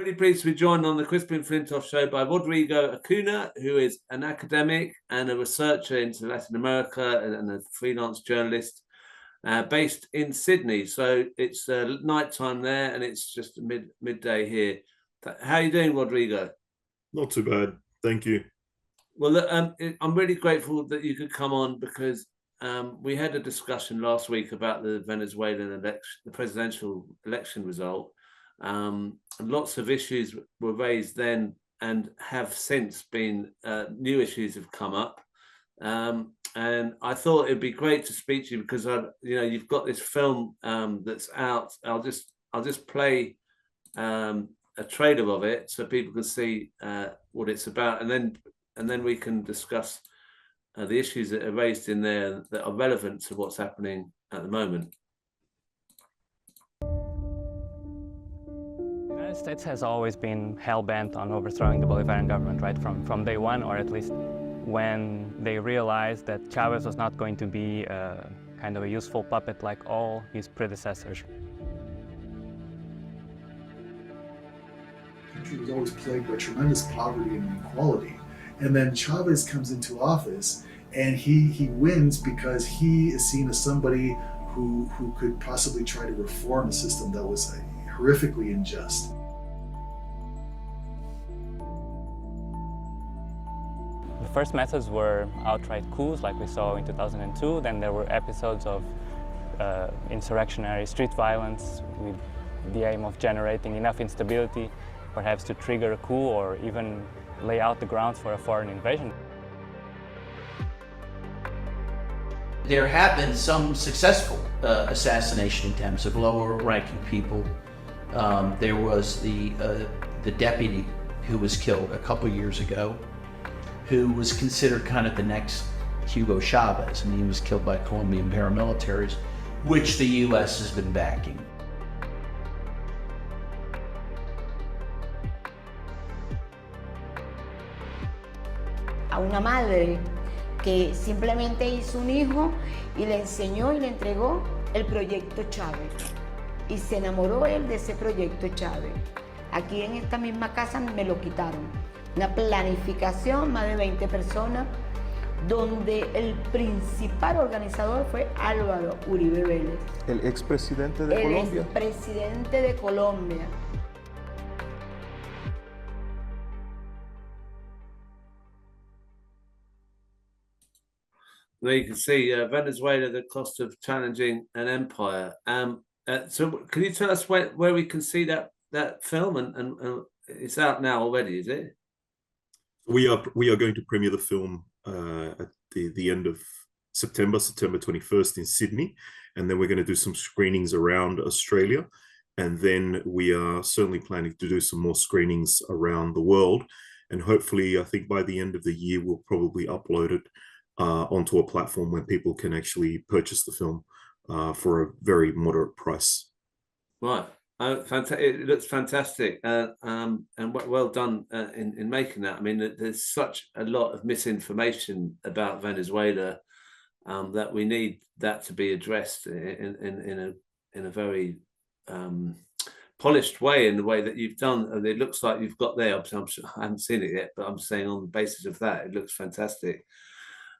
Really pleased to be joined on the Crispin Flintoff show by Rodrido Acuna, who is an academic and a researcher into Latin America and a freelance journalist based in Sydney. So it's nighttime there and it's just midday here. How are you doing, Rodrigo? Not too bad, thank you. Well, look, I'm really grateful that you could come on because we had a discussion last week about the Venezuelan election, the presidential election result. Lots of issues were raised then and have since been new issues have come up. And I thought it'd be great to speak to you because you've got this film that's out. I'll just play a trailer of it so people can see what it's about, and then we can discuss the issues that are raised in there that are relevant to what's happening at the moment. The United States has always been hell-bent on overthrowing the Bolivarian government, right? From day one, or at least when they realized that Chavez was not going to be kind of a useful puppet like all his predecessors. The country was always plagued by tremendous poverty and inequality. And then Chavez comes into office and he wins because he is seen as somebody who could possibly try to reform a system that was horrifically unjust. The first methods were outright coups like we saw in 2002. Then there were episodes of insurrectionary street violence with the aim of generating enough instability perhaps to trigger a coup or even lay out the grounds for a foreign invasion. There have been some successful assassination attempts of lower-ranking people. There was the deputy who was killed a couple years ago, who was considered kind of the next Hugo Chavez, and he was killed by Colombian paramilitaries, which the U.S. has been backing. A una madre que simplemente hizo un hijo y le enseñó y le entregó el proyecto Chávez. Y se enamoró él de ese proyecto Chávez. Aquí en esta misma casa me lo quitaron. Una planificación, más de 20 personas, donde el principal organizador fue Álvaro Uribe Vélez. El expresidente de Colombia. El expresidente de Colombia. There you can see Venezuela, the cost of challenging an empire. So can you tell us where we can see that film? And it's out now already, is it? We are going to premiere the film at the end of September 21st in Sydney, and then we're going to do some screenings around Australia, and then we are certainly planning to do some more screenings around the world, and hopefully I think by the end of the year we'll probably upload it onto a platform where people can actually purchase the film for a very moderate price. Right. It looks fantastic, and well done in making that. I mean, there's such a lot of misinformation about Venezuela that we need that to be addressed in a very polished way, in the way that you've done. And it looks like you've got there. I'm sure, I haven't seen it yet, but I'm saying on the basis of that, it looks fantastic.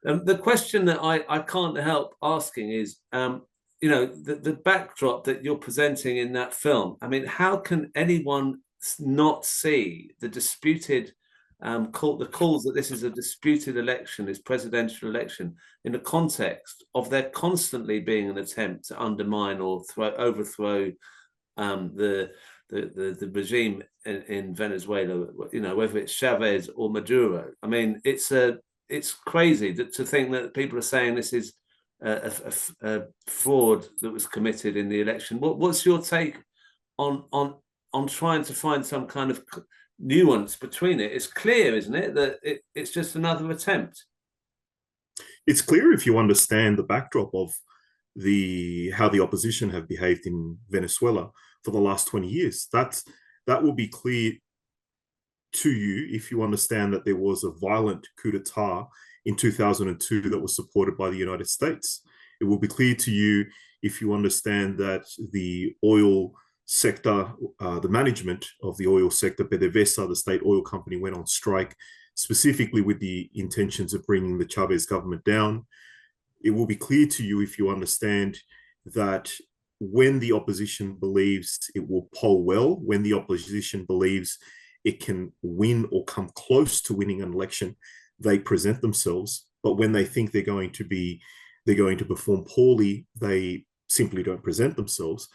The question that I can't help asking is, the backdrop that you're presenting in that film. I mean, how can anyone not see the disputed the calls that this is a disputed election, this presidential election, in the context of there constantly being an attempt to undermine or overthrow the regime in Venezuela, whether it's Chavez or Maduro. I mean, it's crazy to think that people are saying this is a fraud that was committed in the election. What's your take on trying to find some kind of nuance between it? It's clear, isn't it, that it's just another attempt? It's clear if you understand the backdrop of how the opposition have behaved in Venezuela for the last 20 years. That will be clear to you if you understand that there was a violent coup d'etat in 2002 that was supported by the United States. It will be clear to you if you understand that the oil sector, the management of the oil sector, PDVSA, the state oil company, went on strike, specifically with the intentions of bringing the Chavez government down. It will be clear to you, if you understand, that when the opposition believes it will poll well, when the opposition believes it can win or come close to winning an election, they present themselves. But when they think they're going to perform poorly, they simply don't present themselves.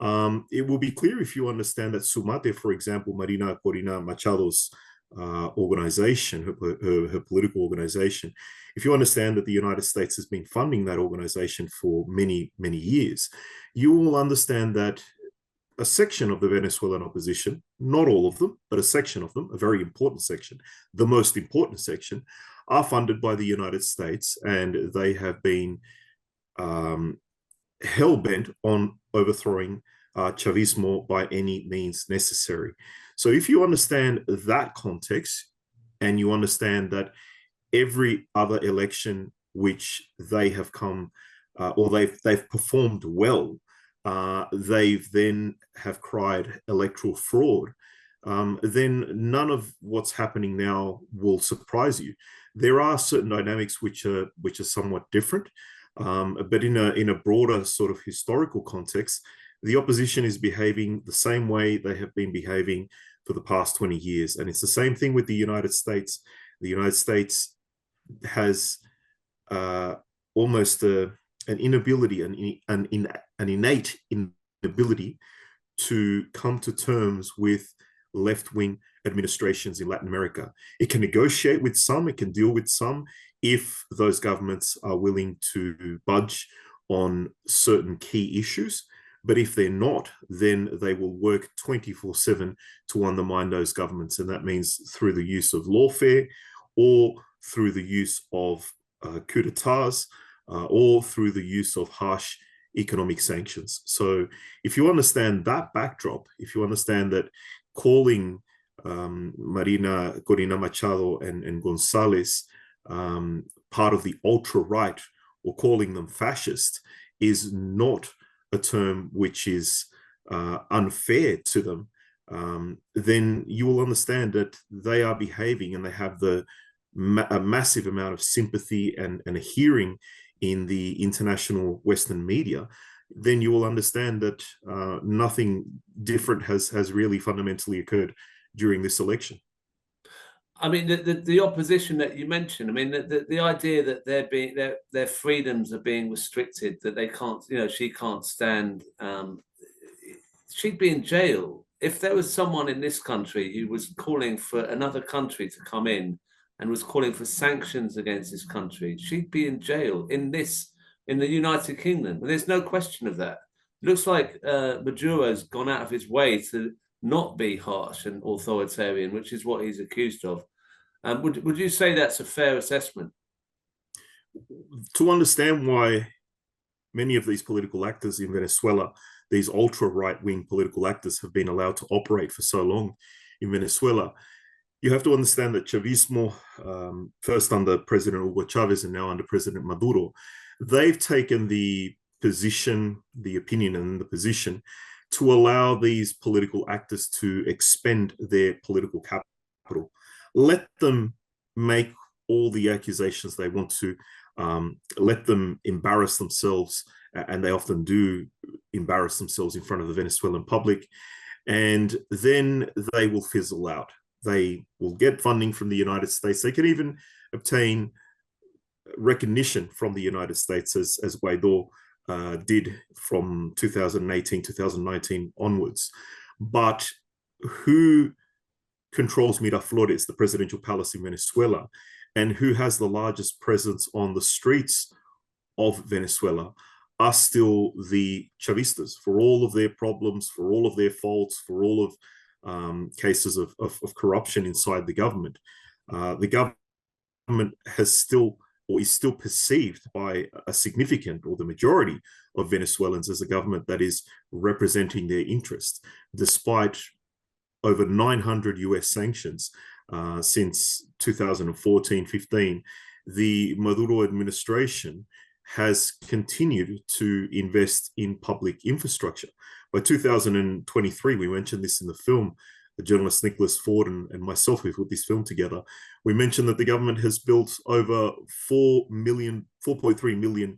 It will be clear if you understand that Sumate, for example, Marina Corina Machado's organization, her political organization, if you understand that the United States has been funding that organization for many, many years, you will understand that a section of the Venezuelan opposition, not all of them, but a section of them, a very important section, the most important section, are funded by the United States, and they have been hell-bent on overthrowing Chavismo by any means necessary. So if you understand that context, and you understand that every other election which they have come or they've performed well, they've then have cried electoral fraud, then none of what's happening now will surprise you. There are certain dynamics which are somewhat different, but in a broader sort of historical context, the opposition is behaving the same way they have been behaving for the past 20 years. And it's the same thing with the United States. The United States has almost an inability, an innate inability to come to terms with left-wing administrations in Latin America. It can negotiate with some, it can deal with some, if those governments are willing to budge on certain key issues. But if they're not, then they will work 24/7 to undermine those governments. And that means through the use of lawfare, or through the use of coup d'etats, or through the use of harsh economic sanctions. So if you understand that backdrop, if you understand that calling Marina Corina Machado and Gonzalez part of the ultra-right, or calling them fascist, is not a term which is unfair to them, then you will understand that they are behaving, and they have a massive amount of sympathy and a hearing in the international Western media. Then you will understand that nothing different has really fundamentally occurred during this election. I mean, the opposition that you mentioned, I mean, the idea that their freedoms are being restricted, that they can't, she can't stand, she'd be in jail. If there was someone in this country who was calling for another country to come in and was calling for sanctions against this country, she'd be in jail in the United Kingdom. And there's no question of that. It looks like Maduro's gone out of his way to not be harsh and authoritarian, which is what he's accused of. Would you say that's a fair assessment? To understand why many of these political actors in Venezuela, these ultra-right-wing political actors, have been allowed to operate for so long in Venezuela, you have to understand that Chavismo, first under President Hugo Chavez and now under President Maduro, they've taken the position, the opinion and the position to allow these political actors to expend their political capital. Let them make all the accusations they want to, let them embarrass themselves, and they often do embarrass themselves in front of the Venezuelan public, and then they will fizzle out. They will get funding from the United States. They can even obtain recognition from the United States, as Guaido did from 2018, 2019 onwards. But who controls Miraflores, the presidential palace in Venezuela, and who has the largest presence on the streets of Venezuela, are still the Chavistas, for all of their problems, for all of their faults, for all of cases of corruption inside the government. The government has still, or is still perceived by a significant, or the majority of Venezuelans, as a government that is representing their interests, despite over 900 US sanctions since 2014-15. The Maduro administration has continued to invest in public infrastructure. by 2023, we mentioned this in the film, the journalist Nicholas Ford and myself, who put this film together, we mentioned that the government has built over 4.3 million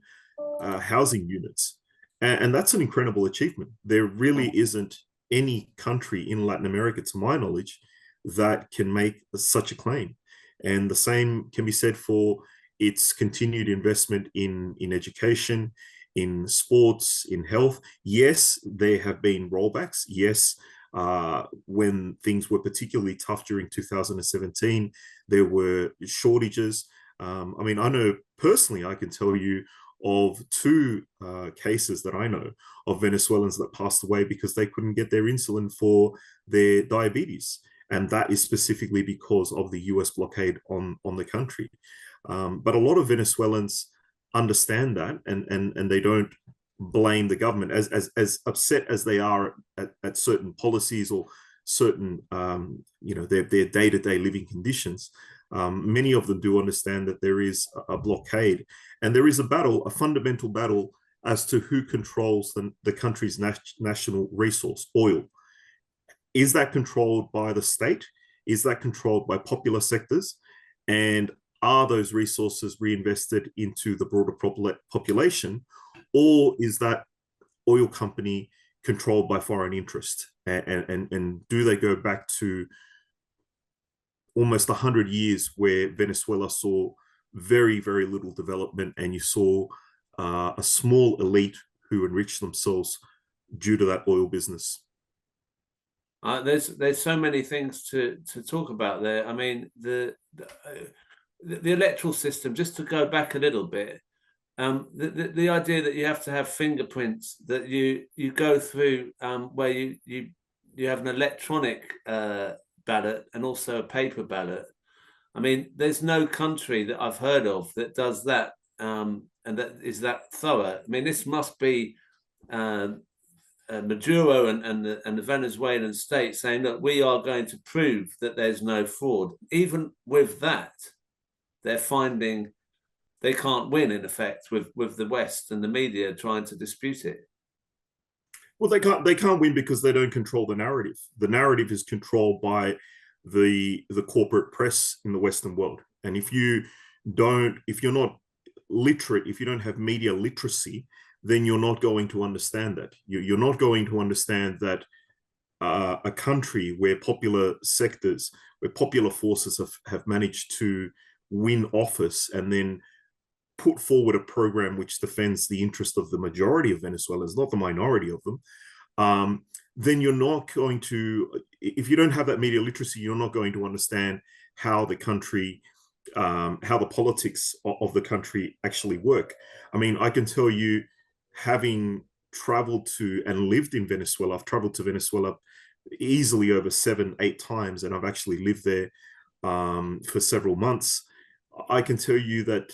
housing units. And that's an incredible achievement. There really isn't any country in Latin America, to my knowledge, that can make such a claim. And the same can be said for its continued investment in education, in sports, in health. Yes, there have been rollbacks. Yes, when things were particularly tough during 2017, there were shortages. I mean, I know personally, I can tell you of two cases that I know of Venezuelans that passed away because they couldn't get their insulin for their diabetes. And that is specifically because of the US blockade on the country. But a lot of Venezuelans understand that, and they don't blame the government as upset as they are at certain policies or certain their day-to-day living conditions. Many of them do understand that there is a blockade, and there is a battle, a fundamental battle, as to who controls the country's national resource, oil. Is that controlled by the state? Is that controlled by popular sectors? And are those resources reinvested into the broader population? Or is that oil company controlled by foreign interest? And do they go back to almost 100 years where Venezuela saw very, very little development, and you saw a small elite who enriched themselves due to that oil business? There's so many things to talk about there. I mean, the electoral system, just to go back a little bit, the idea that you have to have fingerprints, that you go through, where you have an electronic ballot and also a paper ballot. I mean, there's no country that I've heard of that does that, and that is that thorough. I mean, this must be Maduro and the Venezuelan state saying, look, we are going to prove that there's no fraud. Even with that, they're finding they can't win, in effect, with the West and the media trying to dispute it. Well, they can't win because they don't control the narrative. The narrative is controlled by the corporate press in the Western world. And if you're not literate, if you don't have media literacy, then you're not going to understand that. You're not going to understand that a country where popular sectors, where popular forces have managed to win office and then put forward a program which defends the interest of the majority of Venezuelans, not the minority of them, then you're not going to, if you don't have that media literacy, you're not going to understand how the country, how the politics of the country actually work. I mean, I can tell you, having traveled to and lived in Venezuela, I've traveled to Venezuela easily over 7-8 times, and I've actually lived there for several months. I can tell you that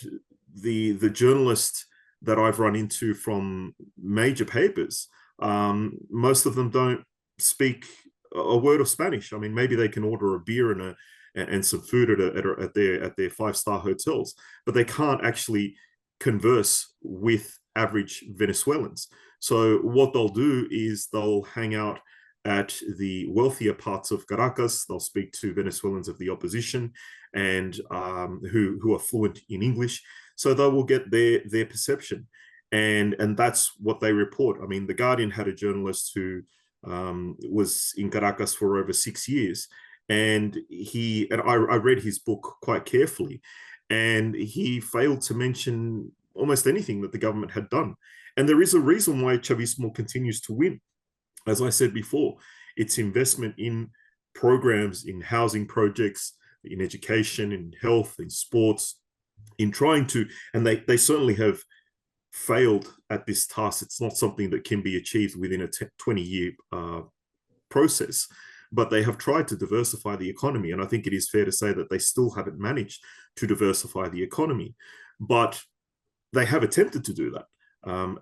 the journalists that I've run into from major papers, most of them don't speak a word of Spanish. I mean, maybe they can order a beer and some food at their 5-star hotels, but they can't actually converse with average Venezuelans. So what they'll do is they'll hang out at the wealthier parts of Caracas. They'll speak to Venezuelans of the opposition and who are fluent in English. So they will get their perception, and that's what they report. I mean, The Guardian had a journalist who was in Caracas for over 6 years, and I read his book quite carefully, and he failed to mention almost anything that the government had done. And there is a reason why Chavismo continues to win. As I said before, its investment in programs, in housing projects, in education, in health, in sports, in trying to, and they certainly have failed at this task. It's not something that can be achieved within a 20-year process, but they have tried to diversify the economy. And I think it is fair to say that they still haven't managed to diversify the economy, but they have attempted to do that.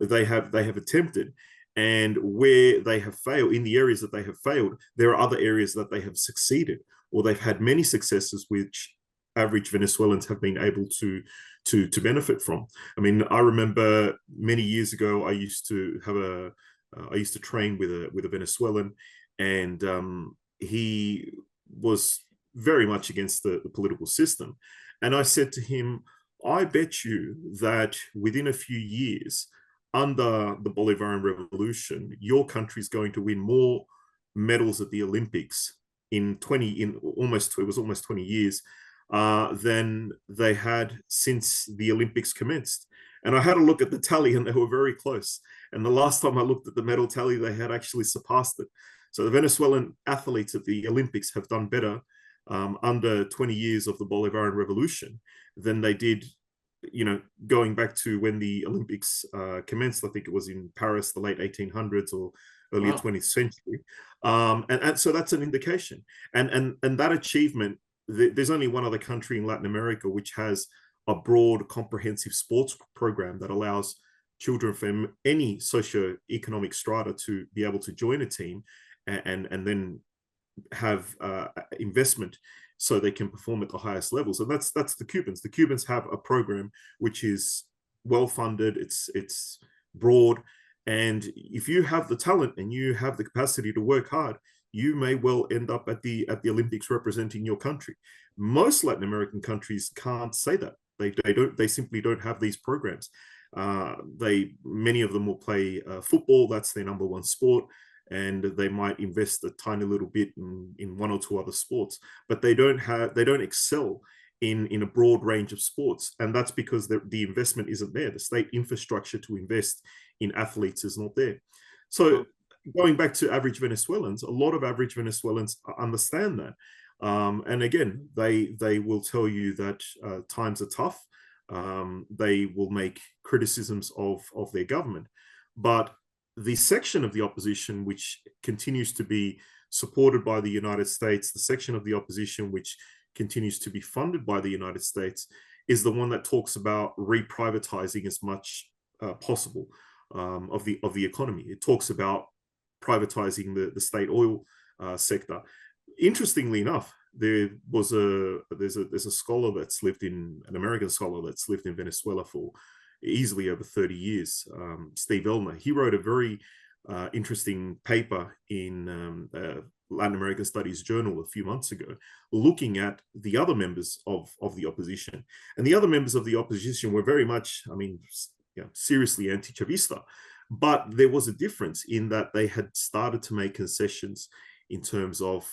They have attempted, and where they have failed, in the areas that they have failed, there are other areas that they have succeeded, or they've had many successes which average Venezuelans have been able to benefit from. I mean, I remember many years ago, I used to have I used to train with a Venezuelan, and he was very much against the political system. And I said to him, I bet you that within a few years, under the Bolivarian Revolution, your country is going to win more medals at the Olympics in almost 20 years than they had since the Olympics commenced. And I had a look at the tally, and they were very close. And the last time I looked at the medal tally, they had actually surpassed it. So the Venezuelan athletes at the Olympics have done better under 20 years of the Bolivarian Revolution than they did, going back to when the Olympics commenced. I think it was in Paris, the late 1800s or earlier 20th century. And so that's an indication. And that achievement, there's only one other country in Latin America which has a broad, comprehensive sports program that allows children from any socioeconomic strata to be able to join a team and then have investment so they can perform at the highest levels. And that's the Cubans. The Cubans have a program which is well funded, it's broad, and if you have the talent and you have the capacity to work hard, you may well end up at the Olympics representing your country. Most Latin American countries can't say that. They simply don't have these programs. Many of them will play football. That's their number one sport, and they might invest a tiny little bit in one or two other sports, but they don't excel in a broad range of sports. And that's because the investment isn't there. The state infrastructure to invest in athletes is not there. So going back to average Venezuelans, a lot of average Venezuelans understand that. And again, they will tell you that times are tough. They will make criticisms of their government. But the section of the opposition which continues to be supported by the United States, the section of the opposition which continues to be funded by the United States, is the one that talks about reprivatizing as much possible of the economy. It talks about privatizing the state oil sector. Interestingly enough, there's a scholar that's lived in an American scholar that's lived in Venezuela for easily over 30 years, Steve Elner. He wrote a very interesting paper in Latin American Studies Journal a few months ago, looking at the other members of the opposition. And the other members of the opposition were very much, seriously anti-Chavista. But there was a difference in that they had started to make concessions in terms of,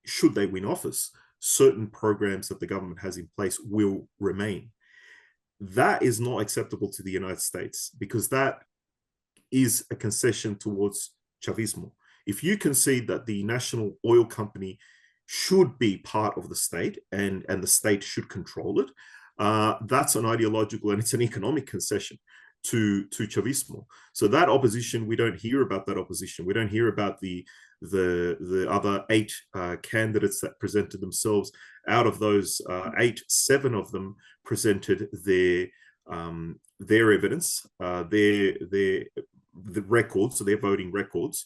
should they win office, certain programs that the government has in place will remain. That is not acceptable to the United States, because that is a concession towards Chavismo. If you concede that the national oil company should be part of the state and the state should control it, that's an ideological and it's an economic concession to Chavismo. So that opposition, we don't hear about that opposition. We don't hear about the other 8 candidates that presented themselves. Out of those 8, 7 of them presented their evidence, the records, so their voting records,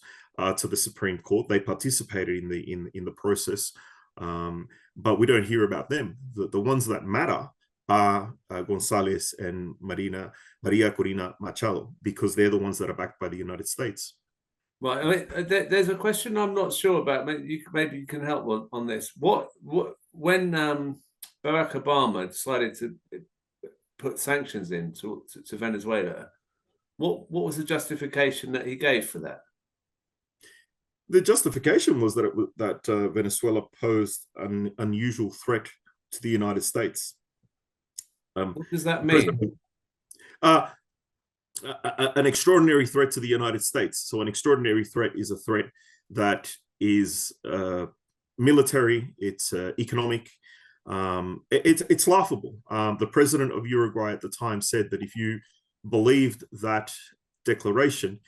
to the Supreme Court. They participated in the process, but we don't hear about them. The ones that matter are Gonzalez and Maria Corina Machado, because they're the ones that are backed by the United States. Right. I mean, there's a question I'm not sure about. Maybe you can help on this. When Barack Obama decided to put sanctions in to Venezuela, what was the justification that he gave for that? The justification was that Venezuela posed an unusual threat to the United States. What does that mean? An extraordinary threat to the United States. So an extraordinary threat is a threat that is military, it's economic, it's laughable. The president of Uruguay at the time said that if you believed that declaration,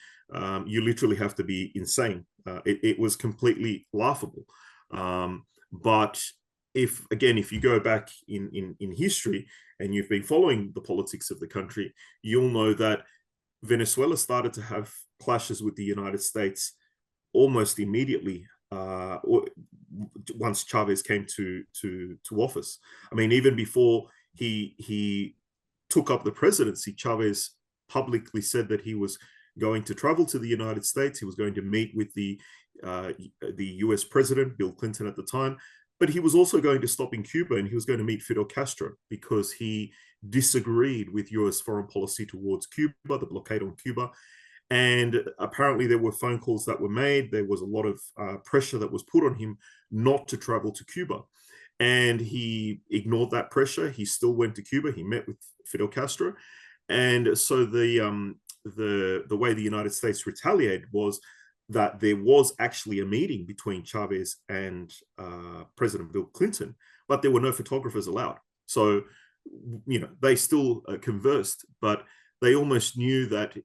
you literally have to be insane. It was completely laughable. But if you go back in history and you've been following the politics of the country, you'll know that Venezuela started to have clashes with the United States almost immediately once Chavez came to office. I mean, even before he took up the presidency, Chavez publicly said that he was going to travel to the United States. He was going to meet with the US president, Bill Clinton at the time, but he was also going to stop in Cuba, and he was going to meet Fidel Castro because he disagreed with US foreign policy towards Cuba, the blockade on Cuba. And apparently there were phone calls that were made. There was a lot of pressure that was put on him not to travel to Cuba. And he ignored that pressure. He still went to Cuba. He met with Fidel Castro. And so the way the United States retaliated was that there was actually a meeting between Chavez and President Bill Clinton, but there were no photographers allowed. So, they still conversed, but they almost knew that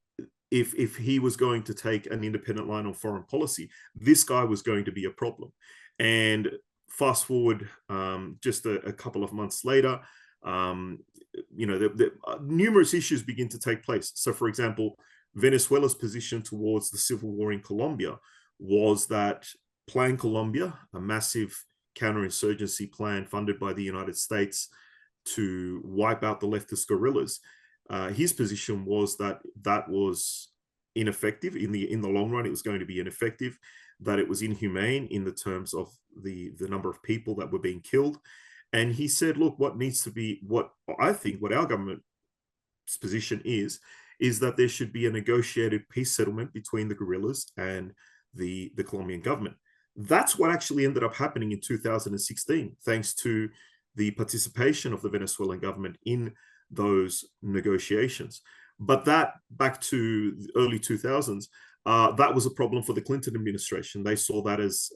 if he was going to take an independent line on foreign policy, this guy was going to be a problem. And fast forward just a couple of months later, numerous issues begin to take place. So, for example, Venezuela's position towards the civil war in Colombia was that Plan Colombia, a massive counterinsurgency plan funded by the United States to wipe out the leftist guerrillas, his position was that that was ineffective in the long run. It was going to be ineffective, that it was inhumane in the terms of the number of people that were being killed. And he said, look, what our government's position is that there should be a negotiated peace settlement between the guerrillas and the Colombian government. That's what actually ended up happening in 2016, thanks to the participation of the Venezuelan government in those negotiations. But that, back to the early 2000s, that was a problem for the Clinton administration. They saw that as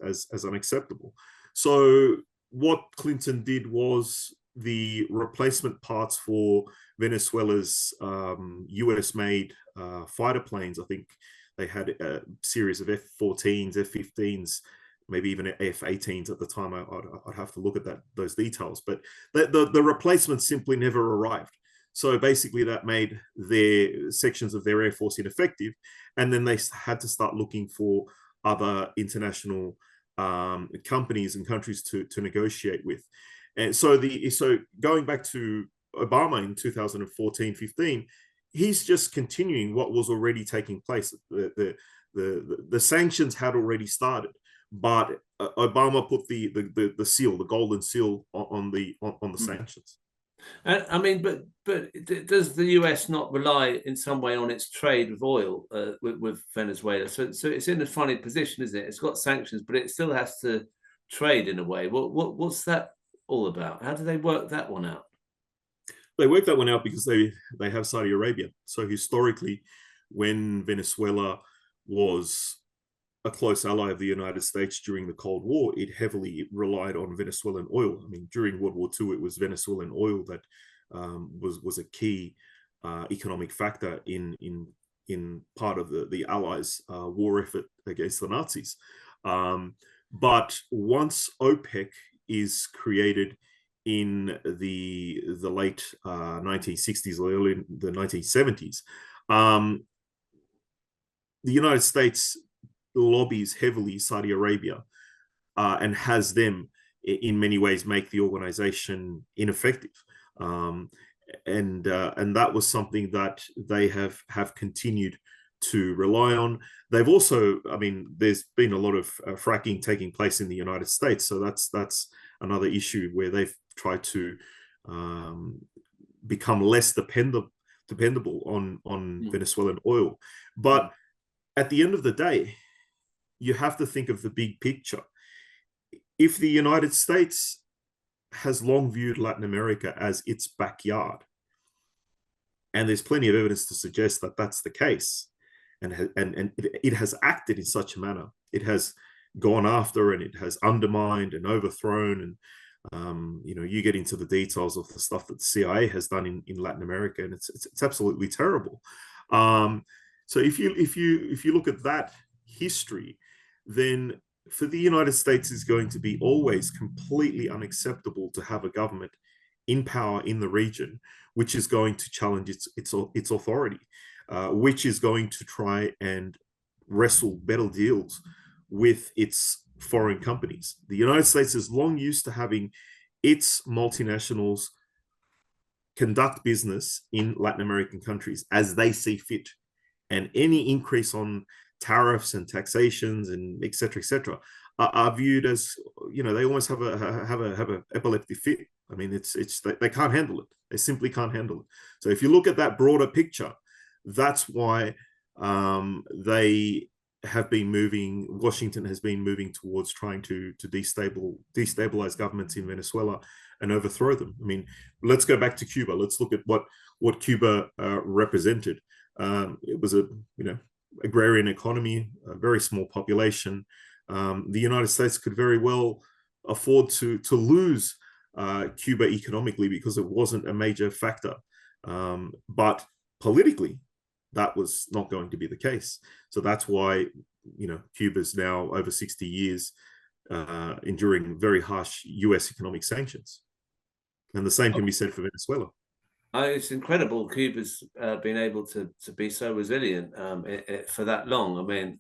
unacceptable. So what Clinton did was the replacement parts for Venezuela's US-made fighter planes. I think they had a series of F-14s, F-15s, maybe even F-18s at the time. I'd have to look at those details. But the replacement simply never arrived. So basically that made their sections of their Air Force ineffective. And then they had to start looking for other international companies and countries to negotiate with. And so going back to Obama in 2014-15, he's just continuing what was already taking place. The sanctions had already started, but Obama put the seal, the golden seal, on the sanctions. I mean, but does the US not rely in some way on its trade with oil with Venezuela? So it's in a funny position, isn't it? It's got sanctions, but it still has to trade in a way. What's that all about? How do they work that one out? They work that one out because they have Saudi Arabia. So historically, when Venezuela was a close ally of the United States during the Cold War, it heavily relied on Venezuelan oil. I mean, during World War II, it was Venezuelan oil that was a key economic factor in part of the Allies' war effort against the Nazis. But once OPEC is created in the late 1960s, early the 1970s, the United States lobbies heavily Saudi Arabia and has them in many ways make the organization ineffective. And that was something that they have continued to rely on. They've also, I mean, there's been a lot of fracking taking place in the United States. So that's another issue where they've tried to become less dependable on Venezuelan oil. But at the end of the day, you have to think of the big picture. If the United States has long viewed Latin America as its backyard, and there's plenty of evidence to suggest that that's the case, and it has acted in such a manner, it has gone after and it has undermined and overthrown, and you get into the details of the stuff that the CIA has done in Latin America, and it's absolutely terrible. So if you look at that history, then for the United States is going to be always completely unacceptable to have a government in power in the region which is going to challenge its authority, which is going to try and wrestle better deals with its foreign companies. The United States is long used to having its multinationals conduct business in Latin American countries as they see fit. and any increase on tariffs and taxations and et cetera, are viewed as, you know, they almost have a epileptic fit. I mean, they can't handle it. They simply can't handle it. So if you look at that broader picture, that's why Washington has been moving towards trying to destabilize governments in Venezuela and overthrow them. I mean, let's go back to Cuba. Let's look at what Cuba represented. It was a agrarian economy, a very small population. The United States could very well afford to lose Cuba economically because it wasn't a major factor. But politically, that was not going to be the case. So that's why, Cuba's now over 60 years enduring very harsh US economic sanctions. And the same can be said for Venezuela. It's incredible Cuba's been able to be so resilient for that long. I mean,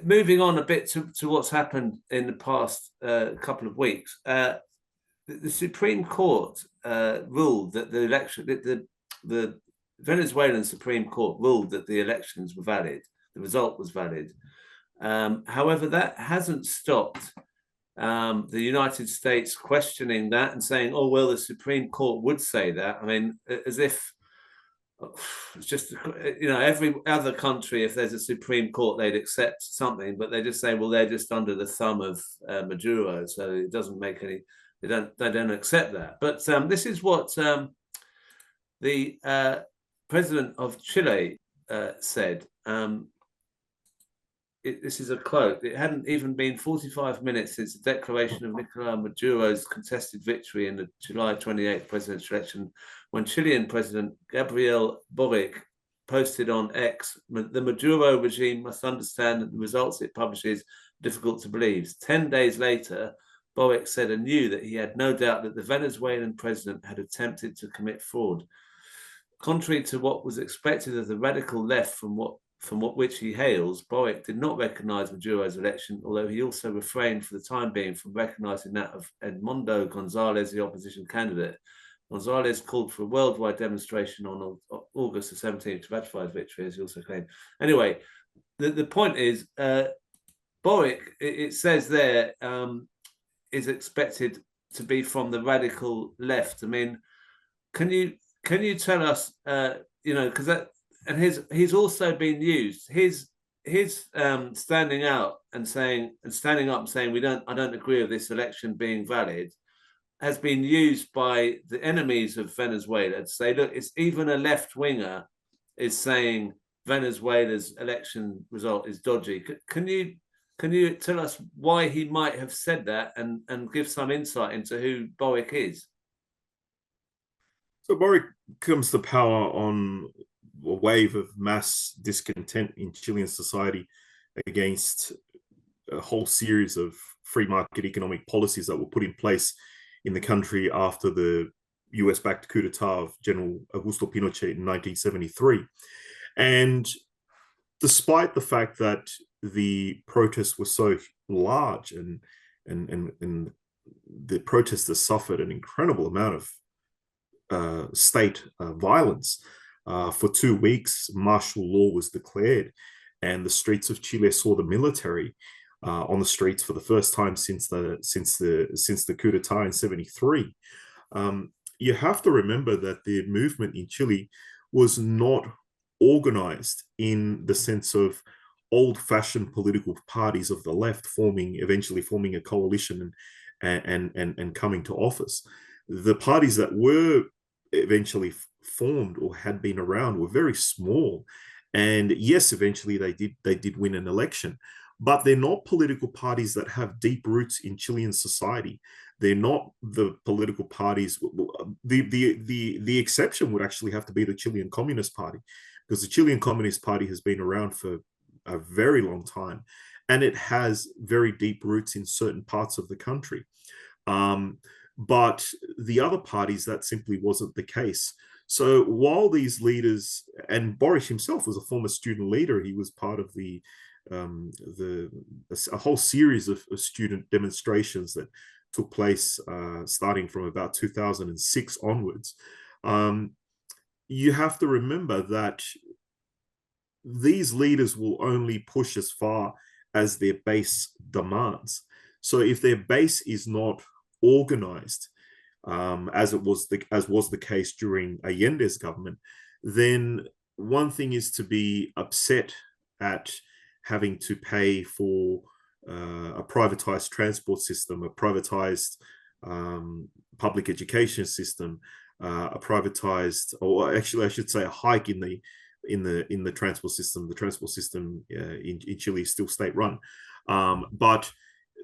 moving on a bit to what's happened in the past couple of weeks, the Supreme Court ruled that the Venezuelan Supreme Court ruled that the elections were valid, the result was valid. However, that hasn't stopped the United States questioning that and saying, oh, well, the Supreme Court would say that. I mean, as if it's just, every other country, if there's a Supreme Court, they'd accept something, but they just say, well, they're just under the thumb of Maduro, so it doesn't make any, they don't accept that. But this is what the president of Chile said. This is a quote. It hadn't even been 45 minutes since the declaration of Nicolas Maduro's contested victory in the July 28th presidential election when Chilean President Gabriel Boric posted on X, the Maduro regime must understand that the results it publishes are difficult to believe. 10 days later, Boric said anew that he had no doubt that the Venezuelan president had attempted to commit fraud. Contrary to what was expected of the radical left from which he hails, Boric did not recognize Maduro's election, although he also refrained for the time being from recognizing that of Edmundo Gonzalez, the opposition candidate. Gonzalez called for a worldwide demonstration on August the 17th to ratify his victory, as he also claimed. Anyway, the point is, Boric, it says there, is expected to be from the radical left. I mean, can you tell us, because that, and he's also been used. His standing out and standing up and saying I don't agree with this election being valid, has been used by the enemies of Venezuela to say, look, it's even a left winger is saying Venezuela's election result is dodgy. Can you tell us why he might have said that and give some insight into who Boric is? So Boric comes to power on a wave of mass discontent in Chilean society against a whole series of free market economic policies that were put in place in the country after the US-backed coup d'etat of General Augusto Pinochet in 1973. And despite the fact that the protests were so large and the protesters suffered an incredible amount of state violence, for 2 weeks, martial law was declared, and the streets of Chile saw the military on the streets for the first time since the coup d'etat in '73. You have to remember that the movement in Chile was not organized in the sense of old-fashioned political parties of the left eventually forming a coalition and coming to office. The parties that were eventually formed or had been around were very small, and yes, eventually they did win an election, but they're not political parties that have deep roots in Chilean society. They're not the political parties. The exception would actually have to be the Chilean Communist Party, because the Chilean Communist Party has been around for a very long time, and it has very deep roots in certain parts of the country. But the other parties, that simply wasn't the case. So while these leaders, and Boric himself was a former student leader, he was part of a whole series of student demonstrations that took place starting from about 2006 onwards. you have to remember that these leaders will only push as far as their base demands. So if their base is not organized, as was the case during Allende's government, then one thing is to be upset at having to pay for a privatized transport system, a privatized public education system, a privatized, or actually I should say, a hike in the transport system. The transport system in Chile is still state-run, but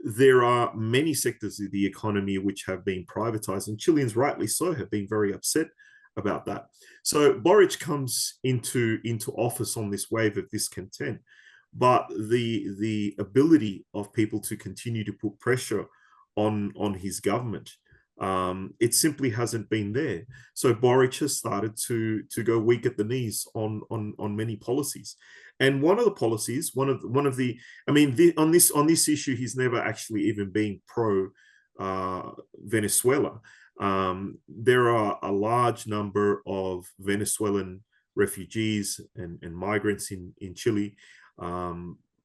there are many sectors of the economy which have been privatized, and Chileans, rightly so, have been very upset about that. So Boric comes into office on this wave of discontent, but the ability of people to continue to put pressure on his government, it simply hasn't been there. So Boric has started to go weak at the knees on many policies. And one of the policies, on this issue, he's never actually even been pro Venezuela. There are a large number of Venezuelan refugees and migrants in Chile.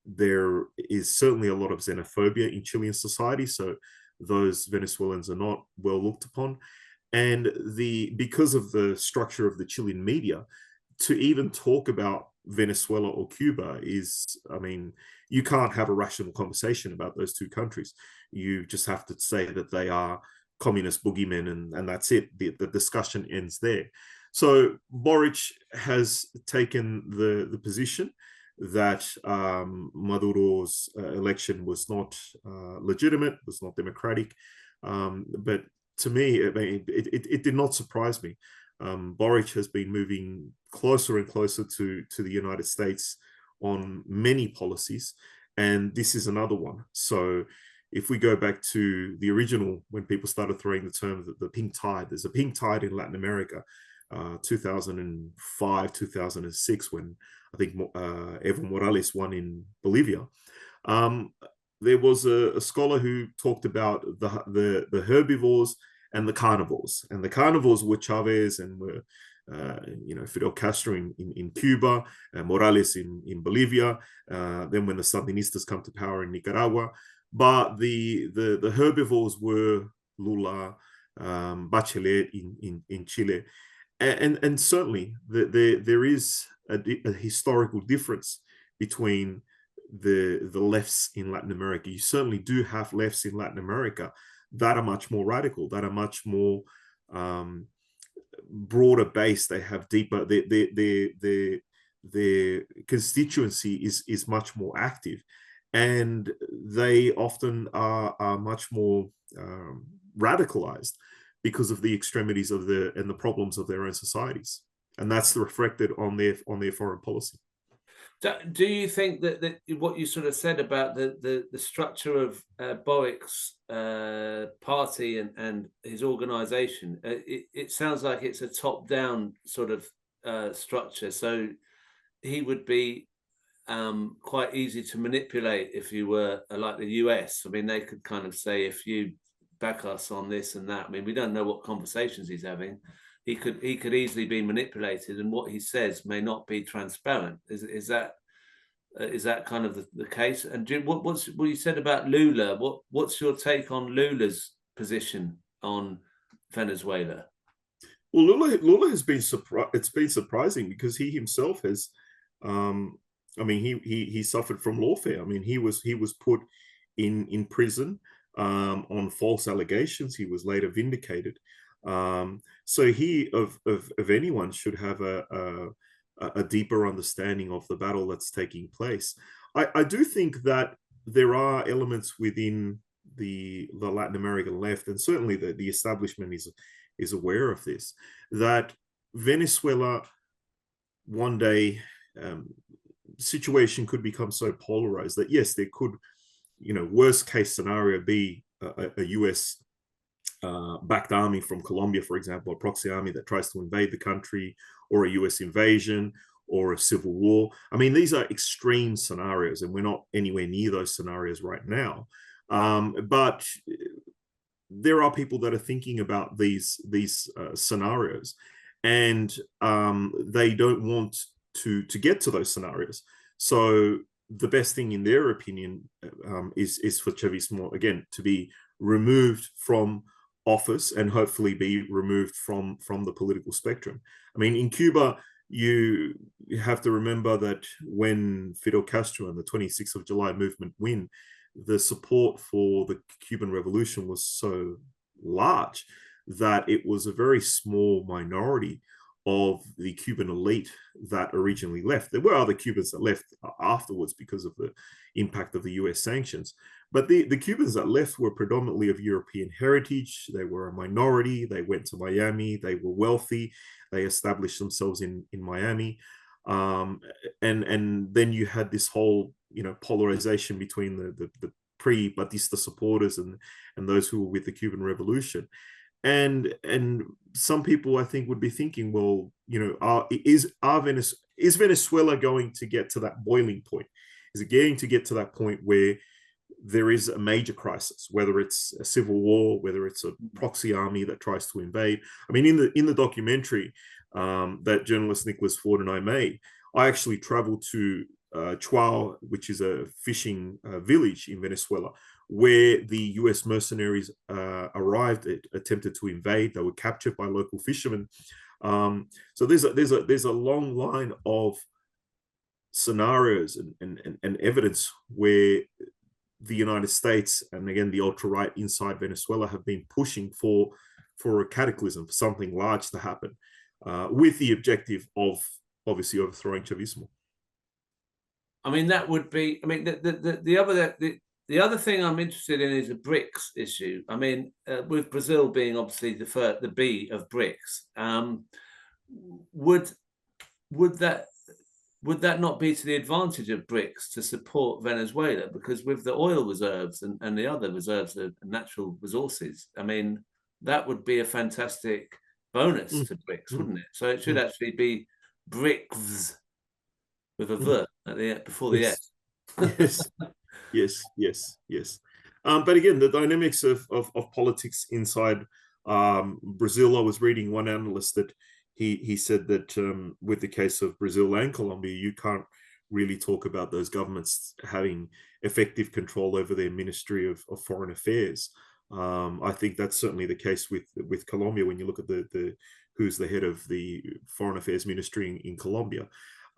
There is certainly a lot of xenophobia in Chilean society, so those Venezuelans are not well looked upon. And because of the structure of the Chilean media, to even talk about Venezuela or Cuba is, you can't have a rational conversation about those two countries. You just have to say that they are communist boogeymen, and that's it. The discussion ends there. So Boric has taken the position that Maduro's election was not legitimate, was not democratic. But to me, it did not surprise me. Boric has been moving closer and closer to the United States on many policies, and this is another one. So if we go back to the original, when people started throwing the term the pink tide, there's a pink tide in Latin America, 2005, 2006, when I think Evo Morales won in Bolivia. There was a scholar who talked about the herbivores and the carnivores. And the carnivores were Chavez and were Fidel Castro in Cuba, Morales in Bolivia, then when the Sandinistas come to power in Nicaragua. But the herbivores were Lula, Bachelet in Chile. And certainly there is a historical difference between the lefts in Latin America. You certainly do have lefts in Latin America that are much more radical, that are much more broader based. They have deeper, their constituency is much more active, and they often are much more radicalized because of the extremities of and the problems of their own societies, and that's reflected on their foreign policy. Do you think that what you sort of said about the structure of Boric's party and his organization, it sounds like it's a top-down sort of structure, so he would be quite easy to manipulate if you were like the US. They could kind of say, if you back us on this and that. We don't know what conversations he's having. He could easily be manipulated, and what he says may not be transparent. Is that kind of the case? And what you said about Lula? What's your take on Lula's position on Venezuela? Well, Lula has been it's been surprising because he himself has, he suffered from lawfare. He was put in prison on false allegations. He was later vindicated. So he of anyone should have a deeper understanding of the battle that's taking place. I do think that there are elements within the Latin American left, and certainly the establishment is aware of this, that Venezuela one day situation could become so polarized that yes, there could, worst case scenario be a US backed army from Colombia, for example, a proxy army that tries to invade the country, or a US invasion, or a civil war. These are extreme scenarios, and we're not anywhere near those scenarios right now. But there are people that are thinking about these scenarios, and they don't want to get to those scenarios. So the best thing, in their opinion, is for Chavismo again to be removed from office and hopefully be removed from the political spectrum. I mean, in Cuba, you have to remember that when Fidel Castro and the 26th of July movement win, the support for the Cuban Revolution was so large that it was a very small minority of the Cuban elite that originally left. There were other Cubans that left afterwards because of the impact of the US sanctions. But the Cubans that left were predominantly of European heritage. They were a minority. They went to Miami. They were wealthy. They established themselves in Miami. And then you had this whole, polarization between the pre-Batista supporters and those who were with the Cuban Revolution. And some people, I think, would be thinking, well, is Venezuela going to get to that boiling point? Is it going to get to that point where there is a major crisis, whether it's a civil war, whether it's a proxy army that tries to invade? I mean, in the documentary that journalist Nicholas Ford and I made, I actually traveled to Chuao, which is a fishing village in Venezuela, where the US mercenaries arrived, attempted to invade. They were captured by local fishermen. So there's a long line of scenarios and evidence where the United States, and again the ultra-right inside Venezuela, have been pushing for a cataclysm, for something large to happen, with the objective of obviously overthrowing Chavismo. I mean, that would be. I mean, the other thing I'm interested in is the BRICS issue. I mean, with Brazil being obviously the B of BRICS, would that not be to the advantage of BRICS to support Venezuela? Because with the oil reserves and the other reserves of natural resources, I mean, that would be a fantastic bonus to BRICS, wouldn't it? So it should actually be BRICS with a V at the before the S. Yes. But again, the dynamics of politics inside Brazil. I was reading one analyst that he said that with the case of Brazil and Colombia, you can't really talk about those governments having effective control over their Ministry of Foreign Affairs. I think that's certainly the case with Colombia when you look at the who's the head of the Foreign Affairs Ministry in Colombia.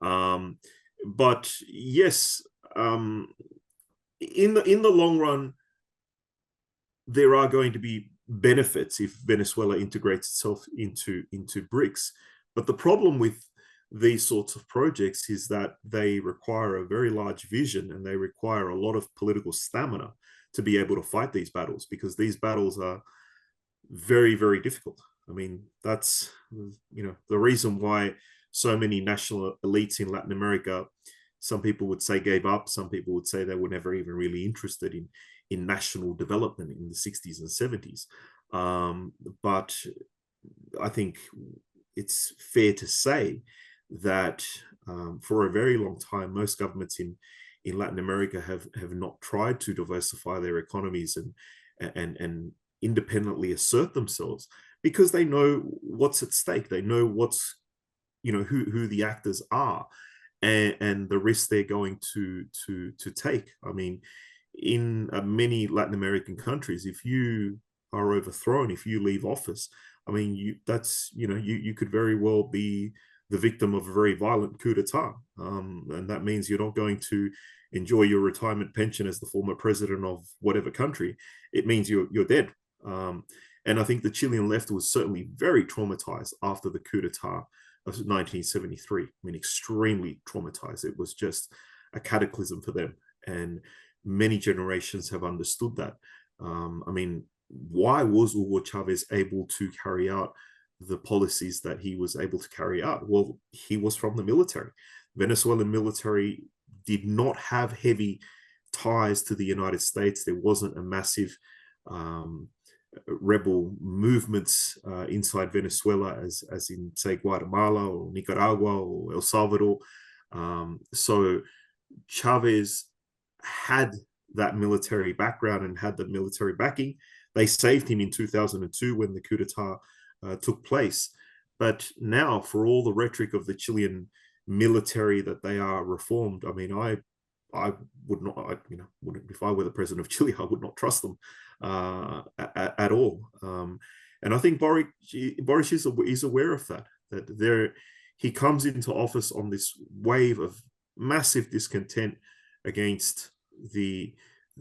But yes, in the long run, there are going to be benefits if Venezuela integrates itself into BRICS. But the problem with these sorts of projects is that they require a very large vision, and they require a lot of political stamina to be able to fight these battles, because these battles are very, very difficult. I mean, that's the reason why so many national elites in Latin America, some people would say gave up, some people would say they were never even really interested in national development in the 60s and 70s. But I think it's fair to say that for a very long time, most governments in Latin America have not tried to diversify their economies and independently assert themselves, because they know what's at stake. They know what's, who the actors are, and the risks they're going to take. I mean, in many Latin American countries, if you are overthrown, if you leave office, I mean, you could very well be the victim of a very violent coup d'etat, and that means you're not going to enjoy your retirement pension as the former president of whatever country. It means you're dead. And I think the Chilean left was certainly very traumatized after the coup d'etat of 1973. I mean, extremely traumatized. It was just a cataclysm for them, and many generations have understood that. I mean, why was Hugo Chavez able to carry out the policies that he was able to carry out? Well, he was from the military. Venezuelan military did not have heavy ties to the United States. There wasn't a massive rebel movements inside Venezuela as in, say, Guatemala or Nicaragua or El Salvador. So Chavez had that military background and had the military backing. They saved him in 2002 when the coup d'etat took place. But now, for all the rhetoric of the Chilean military that they are reformed, I mean, I would not, if I were the president of Chile, I would not trust them at all. And I think Boris is aware of that he comes into office on this wave of massive discontent against the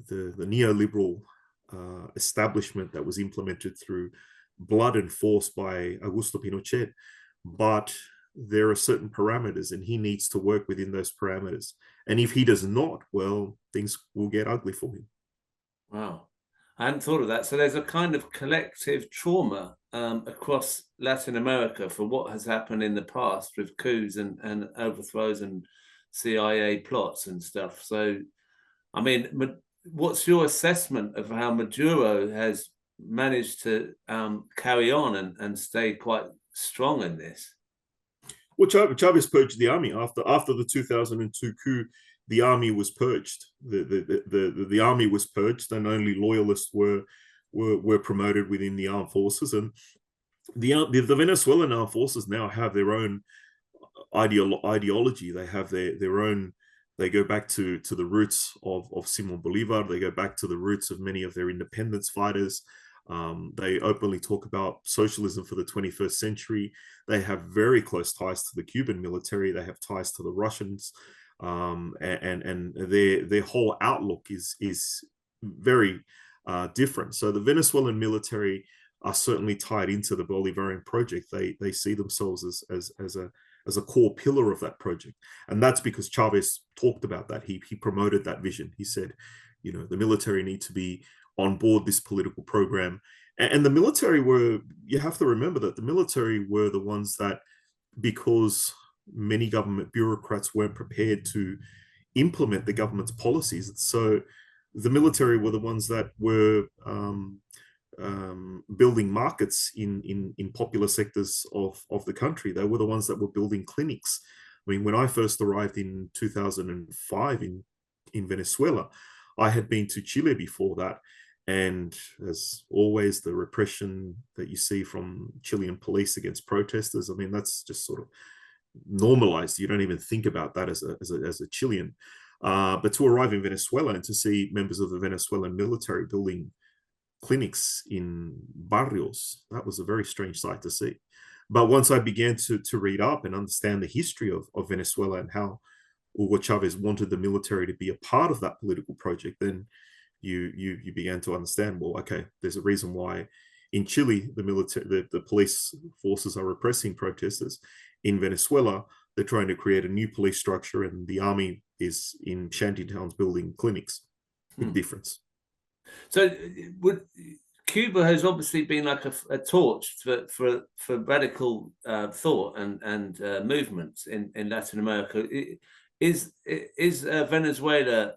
neoliberal establishment that was implemented through blood and force by Augusto Pinochet. But there are certain parameters, and he needs to work within those parameters. And if he does not, well, things will get ugly for him. Wow. I hadn't thought of that. So there's a kind of collective trauma across Latin America for what has happened in the past with coups and overthrows and CIA plots and stuff. So, I mean, what's your assessment of how Maduro has managed to carry on and stay quite strong in this? Well, Chavez purged the army after the 2002 coup. The army was purged. The army was purged, and only loyalists were promoted within the armed forces. And the Venezuelan armed forces now have their own ideology. They have their own. They go back to the roots of Simon Bolivar. They go back to the roots of many of their independence fighters. They openly talk about socialism for the 21st century. They have very close ties to the Cuban military. They have ties to the Russians, and their whole outlook is very different. So the Venezuelan military are certainly tied into the Bolivarian project. They see themselves as a core pillar of that project. And that's because Chavez talked about that. He promoted that vision. He said, the military need to be on board this political program. And the military you have to remember that the military were the ones that, because many government bureaucrats weren't prepared to implement the government's policies, so the military were the ones that were building markets in popular sectors of the country. They were the ones that were building clinics. I mean, when I first arrived in 2005 in Venezuela, I had been to Chile before that. And as always, the repression that you see from Chilean police against protesters, I mean, that's just sort of normalized. You don't even think about that as a Chilean. But to arrive in Venezuela and to see members of the Venezuelan military building clinics in barrios, that was a very strange sight to see. But once I began to read up and understand the history of Venezuela and how Hugo Chavez wanted the military to be a part of that political project, then you began to understand, well, okay, there's a reason why in Chile the police forces are repressing protesters. In Venezuela, they're trying to create a new police structure, and the army is in shantytowns building clinics. Big difference. So Cuba has obviously been like a torch for radical thought and movements in Latin America. Is Venezuela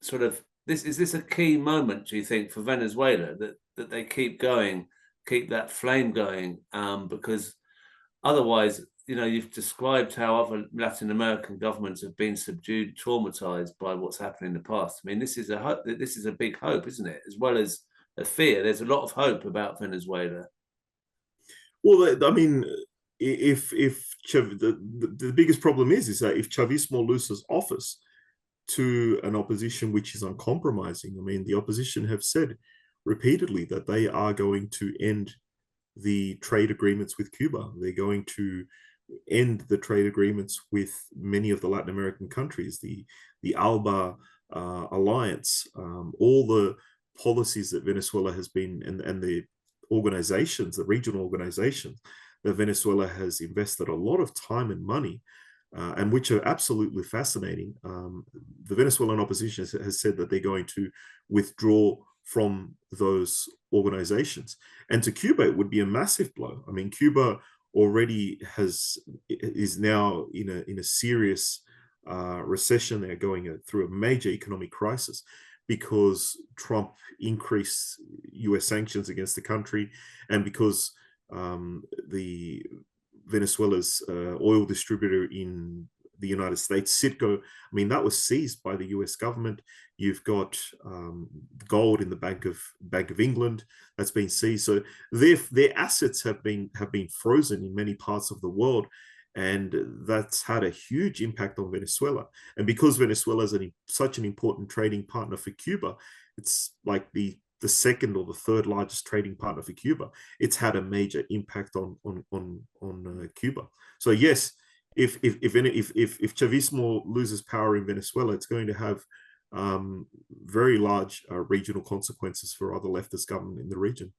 sort of is this a key moment, do you think, for Venezuela, that they keep going, keep that flame going? Because otherwise, you've described how other Latin American governments have been subdued, traumatized by what's happened in the past. I mean, this is a big hope, isn't it? As well as a fear, there's a lot of hope about Venezuela. Well, I mean, if the biggest problem is that if Chavismo loses office to an opposition which is uncompromising, I mean, the opposition have said repeatedly that they are going to end the trade agreements with Cuba. They're going to end the trade agreements with many of the Latin American countries, the ALBA alliance, all the policies that Venezuela has been, and the organizations, the regional organizations that Venezuela has invested a lot of time and money, and which are absolutely fascinating. The Venezuelan opposition has said that they're going to withdraw from those organizations. And to Cuba, it would be a massive blow. I mean, Cuba already is now in a serious recession. They're going through a major economic crisis because Trump increased US sanctions against the country, and because the Venezuela's oil distributor in the United States. Citgo, I mean, that was seized by the US government. You've got gold in the Bank of England that's been seized. So their assets have been frozen in many parts of the world, and that's had a huge impact on Venezuela. And because Venezuela is such an important trading partner for Cuba, it's like the second or the third largest trading partner for Cuba. It's had a major impact on Cuba. So yes, if Chavismo loses power in Venezuela, it's going to have very large regional consequences for other leftist government in the region.